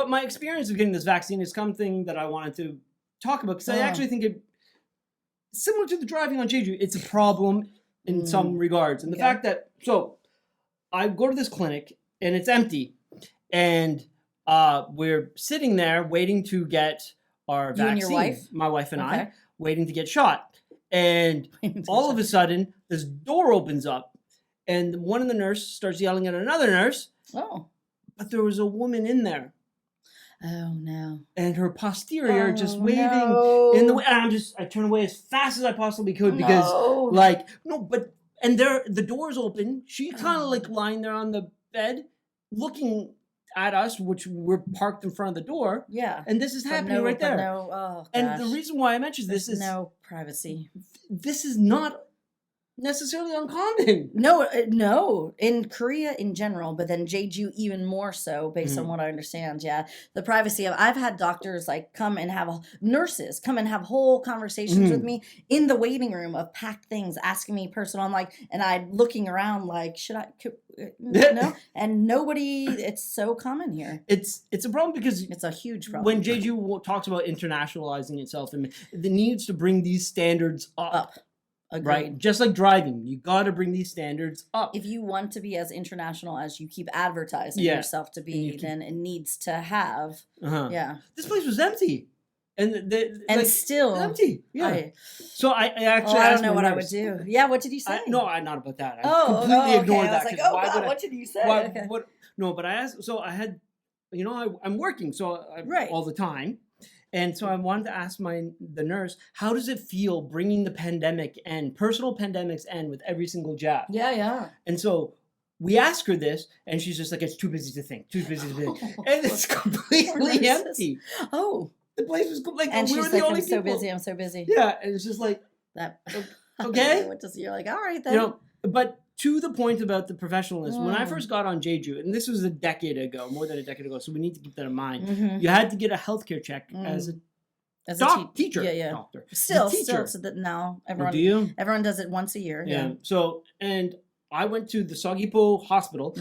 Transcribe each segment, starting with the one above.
But my experience of getting this vaccine is something that I wanted to talk about because I actually think it, similar to the driving on Jeju, it's a problem in some regards. And the fact that, so I go to this clinic and it's empty and we're sitting there waiting to get our vaccine. And your wife? My wife and I, waiting to get shot. And all of a sudden, this door opens up and one of the nurses starts yelling at another nurse. Oh. But there was a woman in there. Oh, no. And her posterior just waving in the way. And I turn away as fast as I possibly could because, and the door's open. She kind of like lying there on the bed looking at us, which we're parked in front of the door. Yeah. And this is happening right there. And the reason why I mentioned this is no privacy. This is not necessarily uncommon. No, in Korea in general, but then Jeju even more so, based on what I understand. Yeah, the privacy of I've had doctors nurses come and have whole conversations with me in the waiting room of packed things, asking me personal. I'm like, and I'm looking around like, no, and nobody. It's so common here. It's a problem because it's a huge problem. When Jeju talks about internationalizing itself, and it needs to bring these standards up. Agreed. Right, just like driving, you got to bring these standards up. If you want to be as international as you keep advertising yourself to be, then it needs to have. Yeah, this place was empty, and still empty. Yeah. So I actually, I don't know what I would do. Yeah, what did you say? No, not about that. I completely ignored that. I was like, God, what did you say? No, but I asked. So I had, I'm working, so all the time. And so I wanted to ask the nurse, how does it feel bringing the pandemic and personal pandemics end with every single jab? Yeah. And so we ask her this, and she's just like, it's too busy to think, and it's completely empty. Oh. The place was like, and we she's were the like, only people. I'm so busy. Yeah, and it's just like, that. Okay. You're like, all right then. But to the point about the professionalism, when I first got on Jeju, and this was more than a decade ago, so we need to keep that in mind. You had to get a healthcare check as a teacher. Doctor. Still, so that now everyone does it once a year. Yeah. So, and I went to the Sogipo hospital,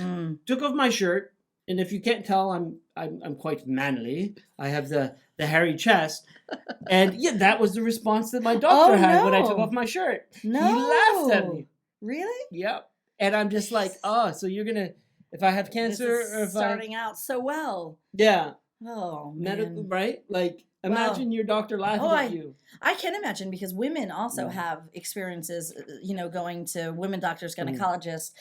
took off my shirt, and if you can't tell, I'm quite manly. I have the hairy chest, and that was the response that my doctor had when I took off my shirt. No, he laughed at me. Really? Yep. And I'm just like, so you're gonna, if I have cancer, or if starting out so well. Yeah. Oh, medical, right? Like, imagine your doctor laughing at you. I can imagine because women also have experiences, going to women doctors, gynecologists.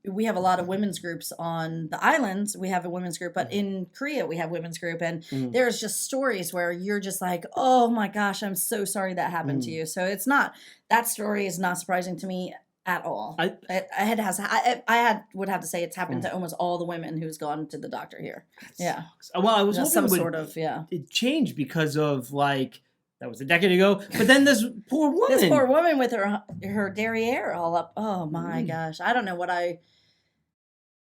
We have a lot of women's groups on the islands. We have a women's group, but in Korea we have women's group, and there's just stories where you're just like, oh my gosh, I'm so sorry that happened to you. So that story is not surprising to me at all. I would have to say it's happened to almost all the women who's gone to the doctor here. Yeah. Well, I was hoping it changed because of that was a decade ago. But then this poor woman with her derriere all up. Oh my gosh. I don't know what I